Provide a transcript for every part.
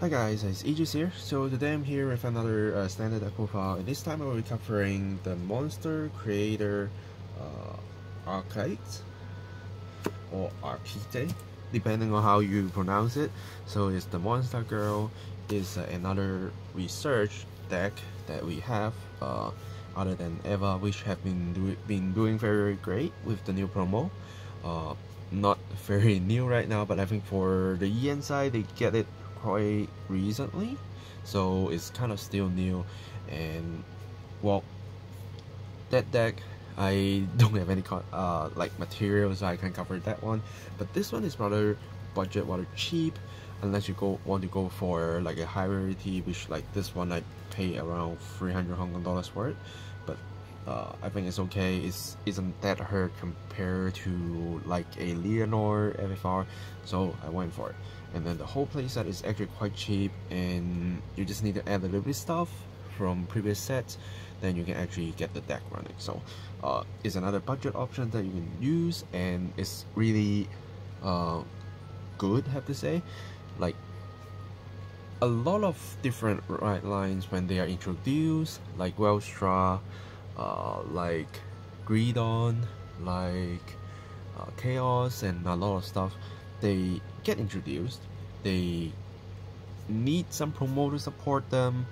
Hi guys, it's Aegis here. So today I'm here with another standard deck profile, and this time I will be covering the monster creator Arkhite or Arkhite, depending on how you pronounce it. So it's the monster girl. Is another research deck that we have other than Eva, which have been doing very great with the new promo. Not very new right now, but I think for the EN side they get it quite recently, so it's kind of still new. And well, that deck I don't have any like materials, so I can cover that one, but this one is rather budget, rather cheap, unless you want to go for like a high rarity, which like this one I pay around 300 Hong Kong dollars for it. But I think it's okay. It isn't that hurt compared to like a Leonor FFR, so I went for it. And then the whole playset is actually quite cheap, and you just need to add a little bit stuff from previous sets, then you can actually get the deck running. So it's another budget option that you can use, and it's really good, I have to say. Like a lot of different right lines when they are introduced, like Welstra, like Greedon, like Chaos, and a lot of stuff, they get introduced. They need some promo to support them,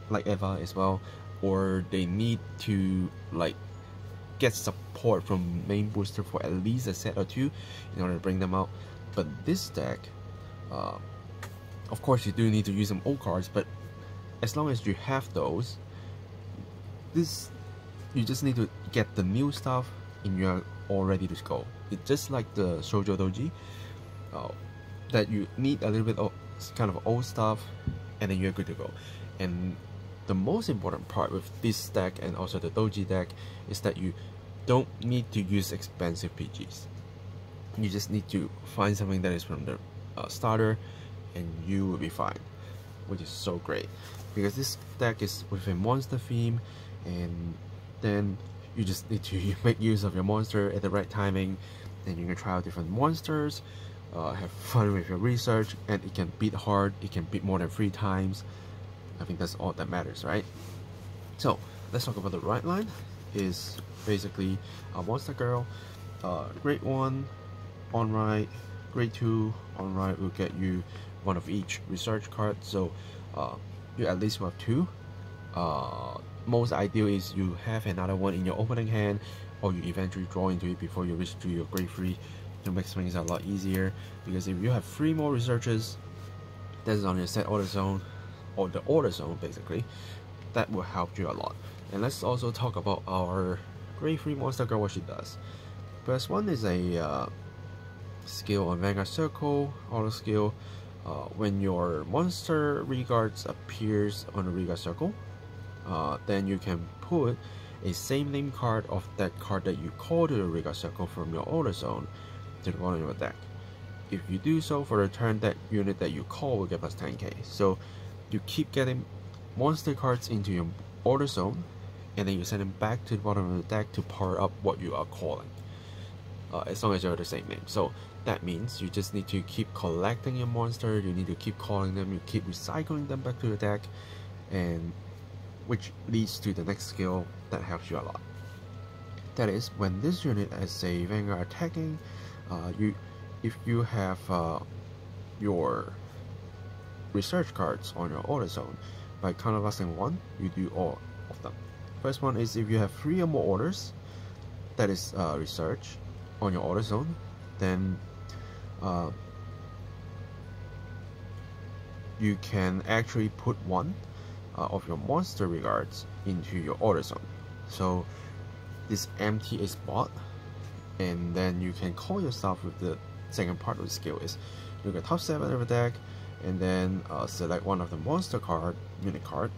like Eva as well, or they need to like get support from main booster for at least a set or two in order to bring them out. But this deck, of course you do need to use some old cards, but as long as you have those, you just need to get the new stuff and you're all ready to go. It's just like the Shoujo Doji, that you need a little bit of kind of old stuff and then you're good to go. And the most important part with this deck and also the Doji deck is that you don't need to use expensive PGs. You just need to find something that is from the starter and you will be fine, which is so great because this deck is with a monster theme, and then you just need to make use of your monster at the right timing. Then you can try out different monsters, have fun with your research, and it can beat hard, it can beat more than 3 times. I think that's all that matters, right? So let's talk about the right line. Is basically a monster girl, grade 1 on right, grade 2 on right will get you one of each research card, so you at least will have 2. Most ideal is you have another one in your opening hand, or you eventually draw into it before you reach to your grade 3 to make things a lot easier. Because if you have 3 more researches that's on your set order zone, or the order zone basically, that will help you a lot. And let's also talk about our grade 3 monster girl, what she does. First one is a skill on Vanguard Circle, auto skill. When your monster regards appears on the reguard circle, then you can put a same name card of that card that you call to the reguard circle from your order zone to the bottom of your deck. If you do so for the turn, that unit that you call will get plus 10k. So you keep getting monster cards into your order zone, and then you send them back to the bottom of the deck to power up what you are calling, as long as you're the same name. So that means you just need to keep collecting your monster, you need to keep calling them, you keep recycling them back to the deck, and which leads to the next skill that helps you a lot. That is, when this unit as a Vanguard attacking, if you have your research cards on your order zone, by counterlasting 1, you do all of them. First one is if you have 3 or more orders that is research on your order zone, then you can actually put 1 of your monster regards into your order zone. So this empty a spot, and then you can call yourself with the second part of the skill is you get top 7 of the deck, and then select one of the monster card, unit card,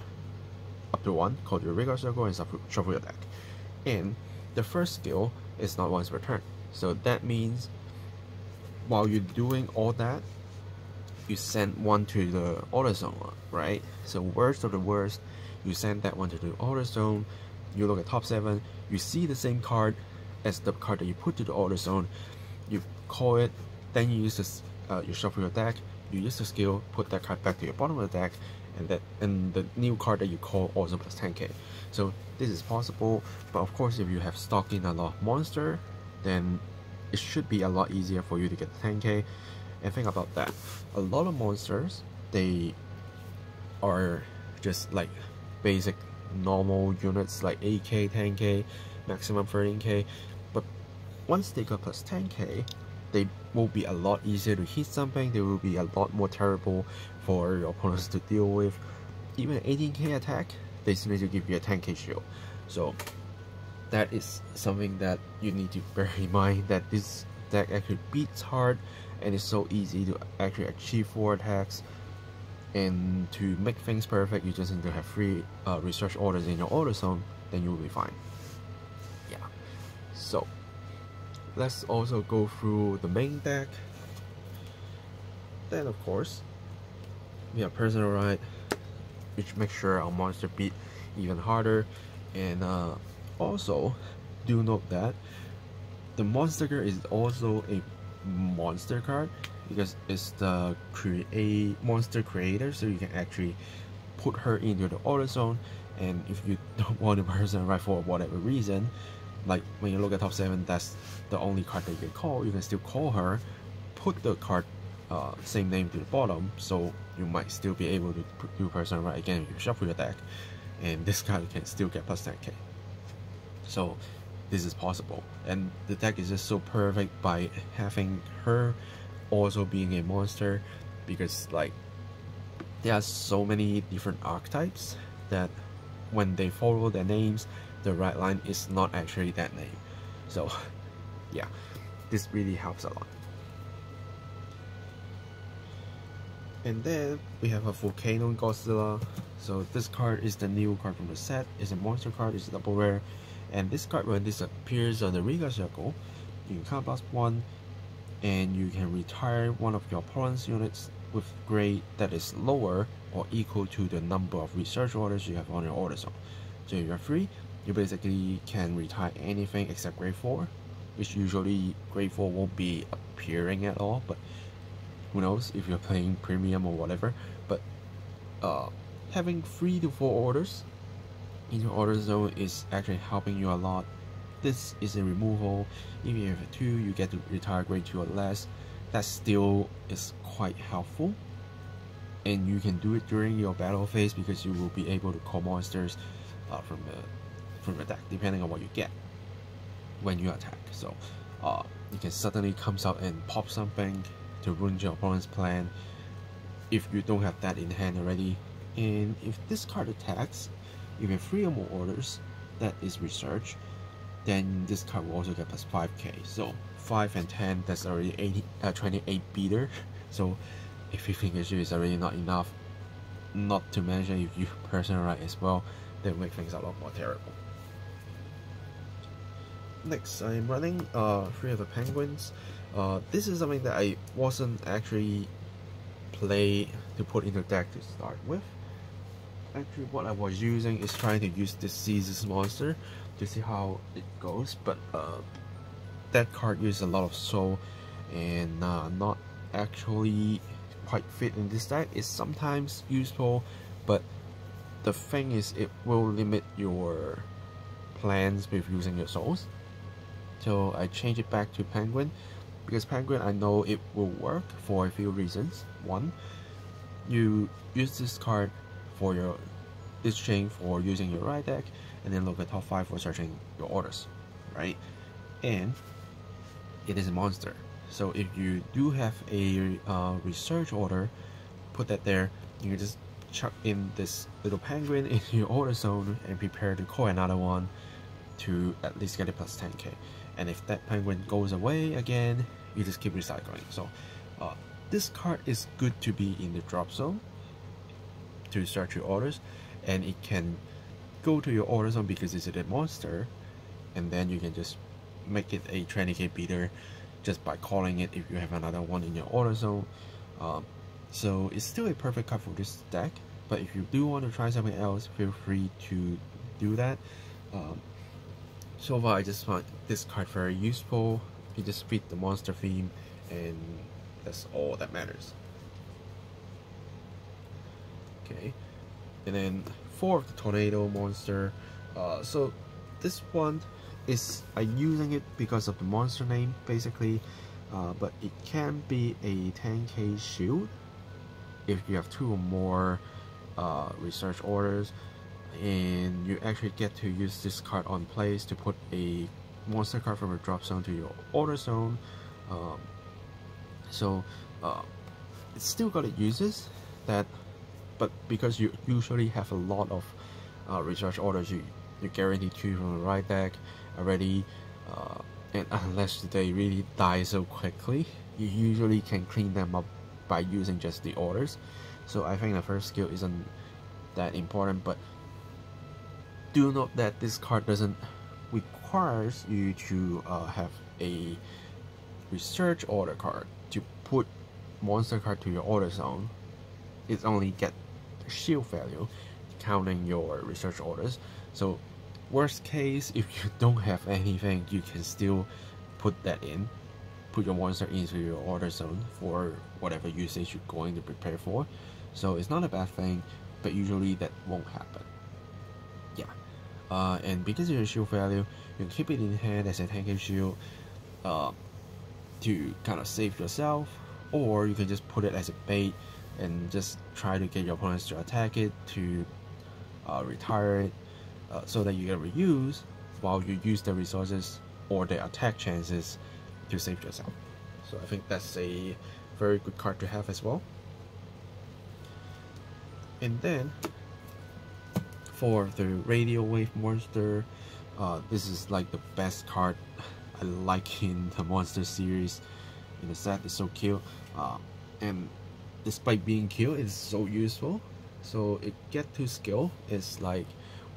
up to 1, call your reguard circle, and shuffle your deck. And the first skill is not once per turn, so that means while you're doing all that, you send 1 to the order zone, right? So worst of the worst, you send that 1 to the order zone, you look at top 7, you see the same card as the card that you put to the order zone, you call it, then you use this you shuffle your deck, you use the skill, put that card back to your bottom of the deck, and the new card that you call also plus 10k. So this is possible, but of course if you have stocked in a lot of monster, then it should be a lot easier for you to get 10k. And think about that, a lot of monsters, they are just like basic normal units like 8k, 10k, maximum 13k, but once they got plus 10k, they will be a lot easier to hit something, they will be a lot more terrible for your opponents to deal with. Even 18k attack, they still need to give you a 10k shield. So that is something that you need to bear in mind, that this deck actually beats hard and it's so easy to actually achieve 4 attacks. And to make things perfect, you just need to have 3 research orders in your order zone, then you will be fine. Yeah. So let's also go through the main deck. Then of course, we have personal right, which makes sure our monster beat even harder. And also, do note that the monster card is also a monster card, because it's the monster creator, so you can actually put her into the order zone. And if you don't want a person right for whatever reason, like when you look at top 7, that's the only card that you can call, you can still call her, put the card same name to the bottom, so you might still be able to do person right again if you shuffle your deck, and this card can still get plus 10k. So this is possible, and the deck is just so perfect by having her also being a monster, because like there are so many different archetypes that when they follow their names, the right line is not actually that name. So yeah, this really helps a lot. And then we have a Volcano Godzilla. So this card is the new card from the set. It's a monster card, it's double rare, and this card, when this appears on the Riga circle, you can count +1, and you can retire one of your opponent's units with grade that is lower or equal to the number of research orders you have on your order zone. So if you have 3, you basically can retire anything except grade 4, which usually grade 4 won't be appearing at all, but who knows if you're playing premium or whatever. But having 3 to 4 orders in your order zone is actually helping you a lot. This is a removal. If you have 2, you get to retire grade 2 or less. That still is quite helpful, and you can do it during your battle phase, because you will be able to call monsters from the deck depending on what you get when you attack. So you can suddenly come out and pop something to ruin your opponent's plan if you don't have that in hand already. And if this card attacks, if you have 3 or more orders that is research, then this card will also get plus 5k. So 5 and 10, that's already 28 beater. So if you think issue is already not enough, not to mention if you personalize as well, then make things a lot more terrible. Next, I'm running 3 of the penguins. This is something that I wasn't actually play to put in the deck to start with. Actually, what I was using is trying to use this Caesar's monster to see how it goes, but that card uses a lot of soul and not actually quite fit in this deck. It's sometimes useful, but the thing is it will limit your plans with using your souls. So I changed it back to Penguin, because Penguin, I know it will work for a few reasons. One, you use this card for your exchange for using your right deck, and then look at top 5 for searching your orders, right? And it is a monster, so if you do have a research order, put that there. You can just chuck in this little penguin into your order zone and prepare to call another one to at least get a plus 10k. And if that penguin goes away again, you just keep recycling. So this card is good to be in the drop zone to search your orders, and it can go to your order zone because it's a dead monster, and then you can just make it a 20k beater just by calling it if you have another one in your order zone. So it's still a perfect card for this deck, but if you do want to try something else, feel free to do that. So far I just find this card very useful. It just fits the monster theme, and That's all that matters. Okay, and then for the tornado monster, so this one is I'm using it because of the monster name basically, but it can be a 10k shield if you have 2 or more research orders, and you actually get to use this card on place to put a monster card from a drop zone to your order zone. It's still got its uses, but because you usually have a lot of research orders, you guarantee 2 from the right deck already, and unless they really die so quickly, you usually can clean them up by using just the orders. So I think the first skill isn't that important, but do note that this card doesn't requires you to have a research order card to put monster card to your order zone. It only get shield value counting your research orders. So worst case, if you don't have anything, you can still put that in, put your monster into your order zone for whatever usage you're going to prepare for. So it's not a bad thing, but usually that won't happen. Yeah, and because of your shield value, you can keep it in hand as a 10k shield to kind of save yourself, or you can just put it as a bait and just try to get your opponents to attack it to retire it, so that you can reuse while you use the resources or the attack chances to save yourself. So I think that's a very good card to have as well. And then for the radio wave monster, this is like the best card I like in the monster series in the set. It's so cute, and despite being cute, it's so useful. So it get to skill is like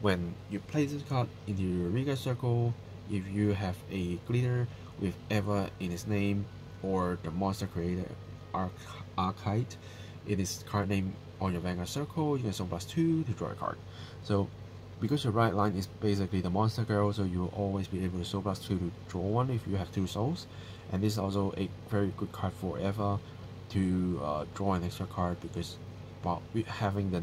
when you place this card into your Riga circle, if you have a glitter with Eva in its name or the monster creator Arkhite in its card name on your Vanguard circle, you can soul +2 to draw a card. So because your right line is basically the monster girl, so you'll always be able to soul +2 to draw 1 if you have 2 souls. And this is also a very good card for Eva to draw an extra card, because while having the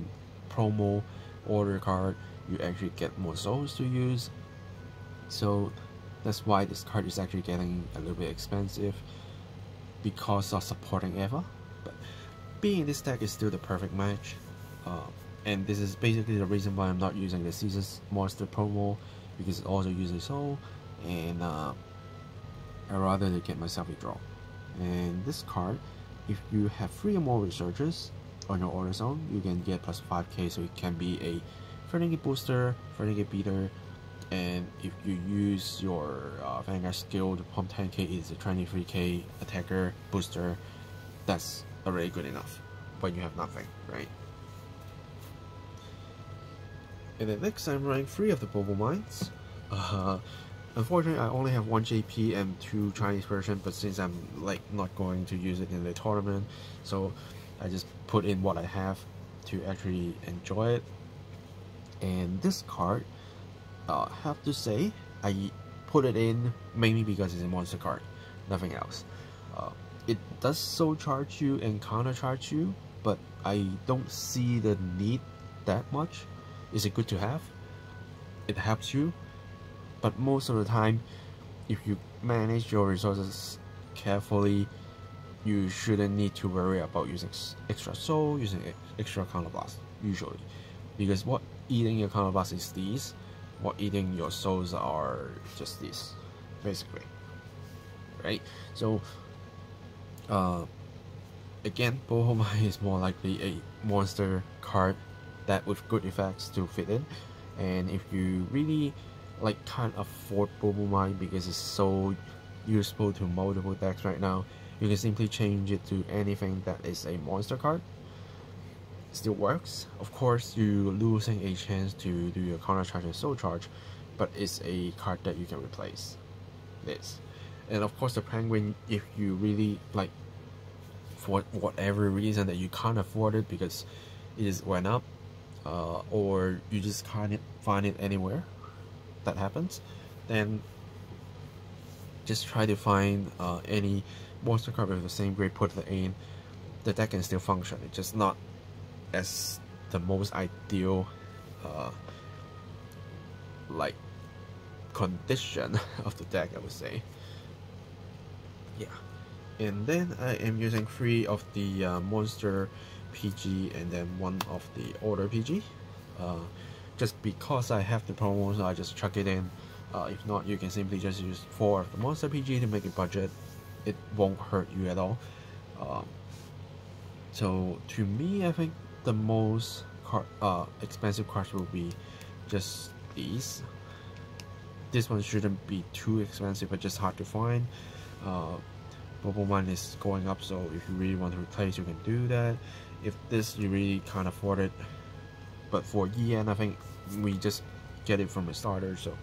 promo order card, you actually get more souls to use. So that's why this card is actually getting a little bit expensive because of supporting Eva. But being in this deck is still the perfect match, and this is basically the reason why I'm not using the Caesar's monster promo, because it also uses soul, and I'd rather to get myself a draw. And this card, if you have 3 or more researchers on your order zone, you can get +5k, so it can be a 30k booster, 30k beater, and if you use your Vanguard skill to pump 10k, it's a 23k attacker booster. That's already good enough when you have nothing, right? And then next, I'm running 3 of the Bobo Mines. Unfortunately, I only have 1 JP and 2 Chinese version, but since I'm like not going to use it in the tournament, so I just put in what I have to actually enjoy it. And this card, have to say, I put it in mainly because it's a monster card, nothing else. It does soul charge you and counter charge you, but I don't see the need that much. Is it good to have? It helps you, but most of the time, if you manage your resources carefully, you shouldn't need to worry about using extra soul, using extra counterblast, usually. Because what eating your counterblast is these, what eating your souls are just this, basically. Right? So, again, Bohomai is more likely a monster card that with good effects to fit in. And if you really like can't afford Bohomai because it's so useful to multiple decks right now, you can simply change it to anything that is a monster card. Still works. Of course, you're losing a chance to do your counter charge and soul charge, but it's a card that you can replace this. And of course, the Penguin, if you really like, for whatever reason that you can't afford it because it just went up, or you just can't find it anywhere, that happens, then just try to find any monster card with the same grade put it in, the deck can still function. It's just not as the most ideal like condition of the deck, I would say. Yeah, and then I am using 3 of the monster PG and then 1 of the order PG. Just because I have the promo, so I just chuck it in. If not, you can simply just use 4 of the monster PG to make it budget. It won't hurt you at all. So to me, I think the most expensive cards will be just these. This one shouldn't be too expensive, but just hard to find. Bubble Mine is going up, so if you really want to replace, you can do that. If this you really can't afford it, but for EN, I think we just get it from a starter. So,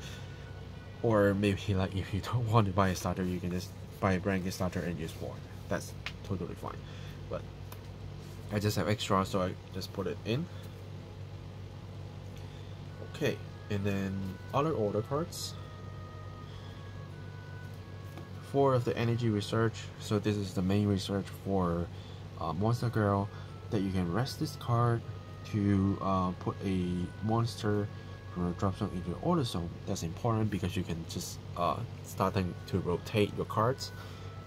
or maybe like if you don't want to buy a starter, you can just buy a brand new starter and use 4. That's totally fine. But I just have extra, so I just put it in. Okay, and then other order cards. 4 of the energy research. So this is the main research for Monster Girl, that you can rest this card to put a monster from a drop zone into your order zone. That's important because you can just starting to rotate your cards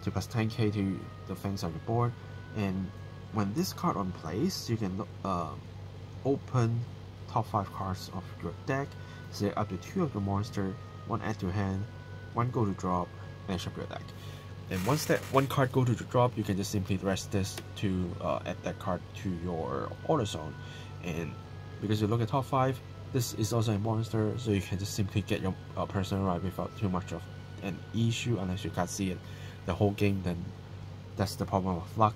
to plus 10k to the things on your board. And when this card on place, you can open top 5 cards of your deck, select up to 2 of the monster, 1 add to hand, 1 go to drop, and shuffle your deck. And once that 1 card go to the drop, you can just simply rest this to add that card to your order zone. And because you look at top 5, this is also a monster, so you can just simply get your person right without too much of an issue, unless you can't see it the whole game. Then that's the problem of luck.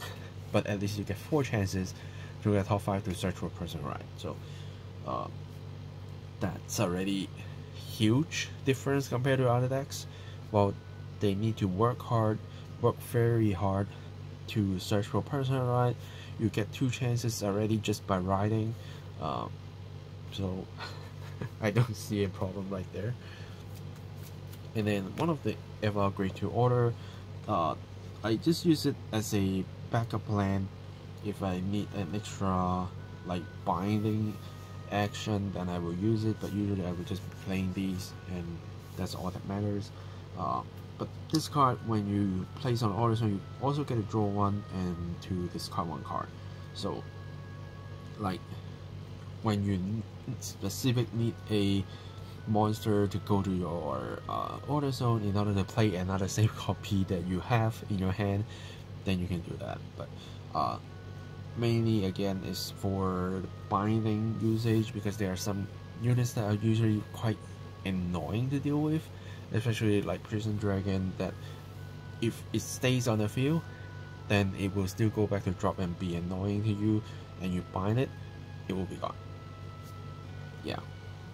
But at least you get 4 chances to get top 5 to search for person right. So that's already huge difference compared to other decks. Well, they need to work very hard to search for person right. You get 2 chances already just by riding. So I don't see a problem right there. And then one of the FL grade 2 order, I just use it as a backup plan. If I need an extra like binding action, then I will use it, but usually I will just be playing these, and that's all that matters. But this card, when you place on order zone, you also get to draw 1 and to discard 1 card. So like when you specifically need a monster to go to your order zone in order to play another same copy that you have in your hand, then you can do that. But mainly again is for the binding usage, because there are some units that are usually quite annoying to deal with, especially like Prison Dragon, that if it stays on the field, then it will still go back to drop and be annoying to you, and you bind it, it will be gone. Yeah,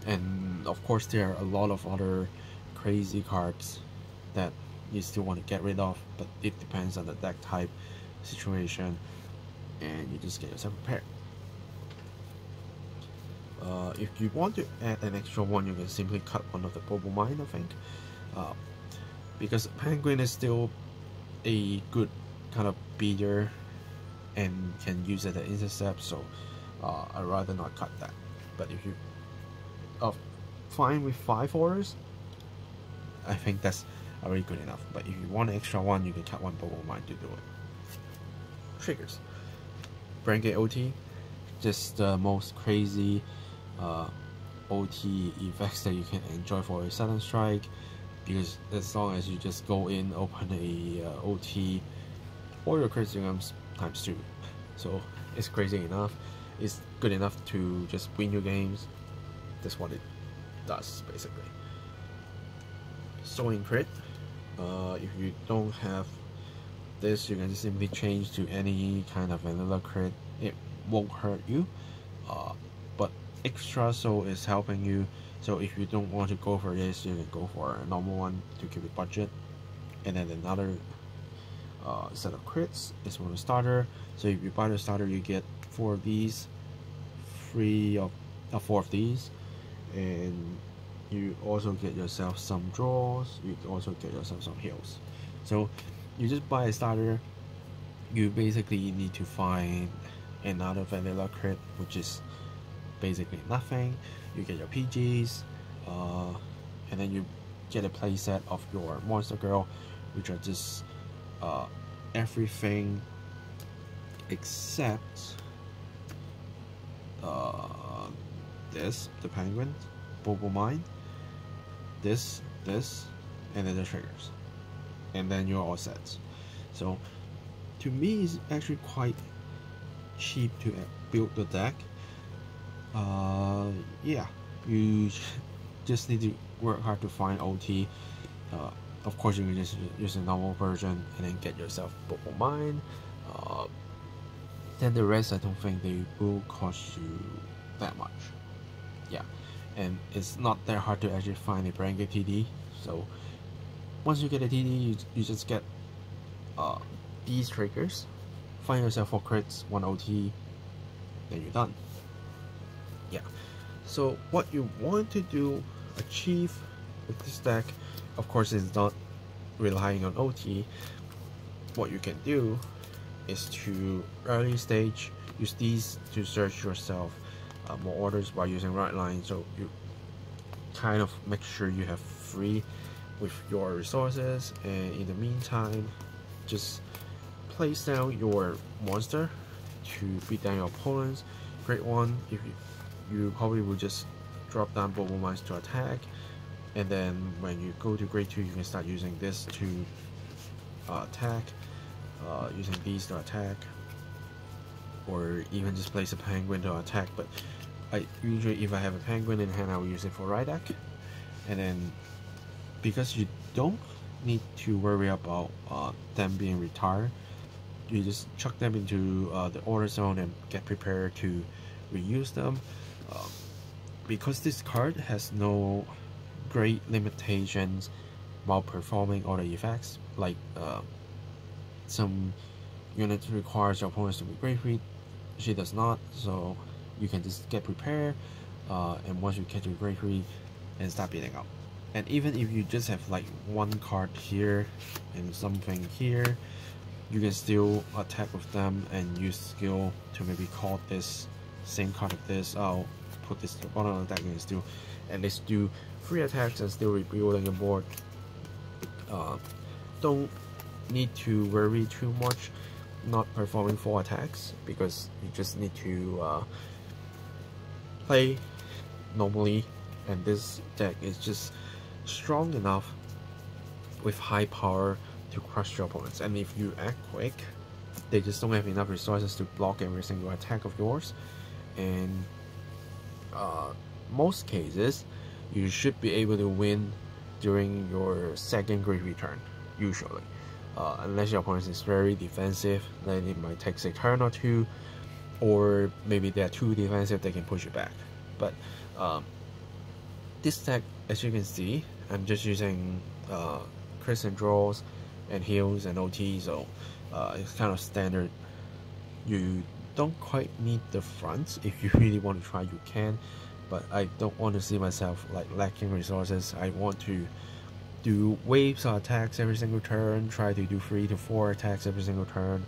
and of course there are a lot of other crazy cards that you still want to get rid of, but it depends on the deck type situation, and you just get yourself prepared. If you want to add an extra 1, you can simply cut 1 of the Bubble Mine, I think, because Penguin is still a good kind of beater and can use it as intercept, so I'd rather not cut that. But if you are fine with 5 orders, I think that's already good enough. But if you want an extra 1, you can cut 1 Bubble Mine to do it. Triggers. Brangate OT, just the most crazy OT effects that you can enjoy for a sudden strike, because as long as you just go in, open a OT, all your critical comes times 2, so it's crazy enough. It's good enough to just win your games. That's what it does basically. Sewing crit, if you don't have this, you can just simply change to any kind of vanilla crit. It won't hurt you, but extra soul is helping you. So if you don't want to go for this, you can go for a normal one to keep it budget. And then another set of crits is from the starter. So if you buy the starter, you get 4 of these, 4 of these, and you also get yourself some draws. You also get yourself some heals. So you just buy a starter. You basically need to find another vanilla crit, which is basically nothing. You get your PGs, and then you get a playset of your monster girl, which are just everything except this, the penguin, Bobo Mine, this, and then the triggers, and then you're all set. So to me, it's actually quite cheap to build the deck. Yeah, you just need to work hard to find OT. Of course, you can just use a normal version and then get yourself Bobo Mine. Then the rest, I don't think they will cost you that much. Yeah, and it's not that hard to actually find a brand gate TD. So once you get a TD, you just get these triggers, find yourself 4 crits, 1 OT, then you're done. Yeah, so what you want to do, achieve with this deck, of course, is not relying on OT. What you can do is to early stage use these to search yourself more orders by using right line, so you kind of make sure you have free with your resources, and in the meantime just place down your monster to beat down your opponents. Grade 1, if you probably will just drop down Bobo Mines to attack, and then when you go to grade 2 you can start using this to attack, using these to attack, or even just place a penguin to attack. But I usually, if I have a penguin in hand, I will use it for right deck. And then because you don't need to worry about them being retired, you just chuck them into the order zone and get prepared to reuse them. Because this card has no great limitations while performing all the effects, like some units requires your opponents to be grade 3, she does not, so you can just get prepared, and once you get to grade 3 and start beating up. And even if you just have like 1 card here and something here, you can still attack with them and use skill to maybe call this same card of this. I'll put this to the bottom of the deck and still at least do 3 attacks and still rebuilding a board. Don't need to worry too much not performing 4 attacks, because you just need to play normally, and this deck is just strong enough with high power to crush your opponents. And if you act quick, they just don't have enough resources to block every single attack of yours, and most cases you should be able to win during your second grade return usually. Unless your opponent is very defensive, then it might take a turn or 2, or maybe they're too defensive, they can push you back. But this deck, as you can see, I'm just using crits and draws and heals and OT, so it's kind of standard. You don't quite need the fronts. If you really want to try, you can, but I don't want to see myself like lacking resources. I want to do waves of attacks every single turn, try to do 3 to 4 attacks every single turn,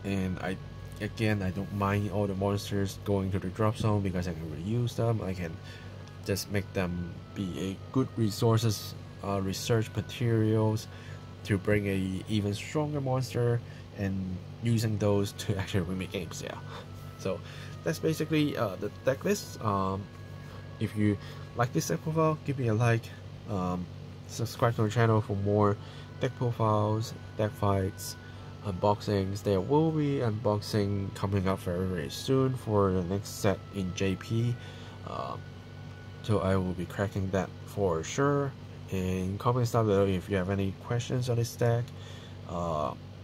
and I don't mind all the monsters going to the drop zone because I can reuse them. I can just make them be a good resources, research materials to bring a even stronger monster, and using those to actually win me games. Yeah, so that's basically the deck list. If you like this deck profile, give me a like. Subscribe to the channel for more deck profiles, deck fights, unboxings. There will be unboxing coming up very soon for the next set in JP, so I will be cracking that for sure. And comment down below if you have any questions on this deck.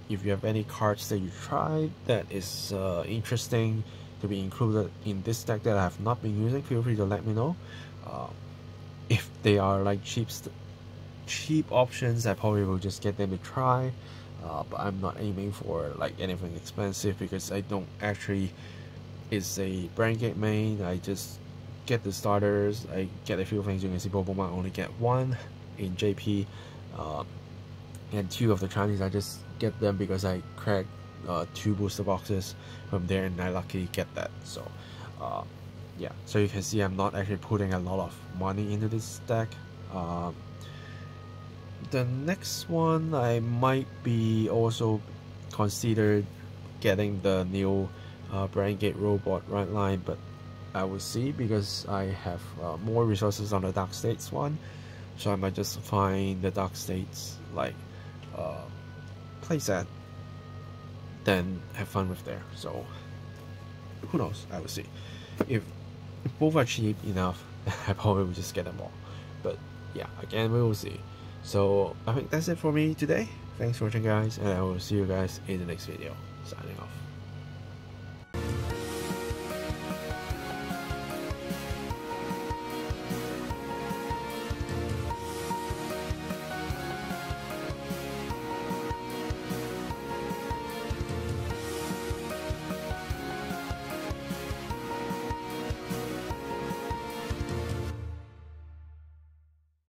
If you have any cards that you tried that is interesting to be included in this deck that I have not been using, feel free to let me know. If they are like cheap options, I probably will just get them to try, but I'm not aiming for like anything expensive, because I don't actually, it's a brand gate main. I just get the starters, I get a few things. You can see Bobo might only get 1 in JP, and 2 of the Chinese I just get them because I cracked 2 booster boxes from there, and I luckily get that. So yeah, so you can see I'm not actually putting a lot of money into this deck. The next one I might be also considered getting the new Brand Gate Robot right line, but I will see because I have more resources on the Dark States one, so I might just find the Dark States like playset, then have fun with there. So who knows, I will see. If both are cheap enough, I probably will just get them all, but yeah, again, we will see. So I think that's it for me today. Thanks for watching, guys, and I will see you guys in the next video. Signing off.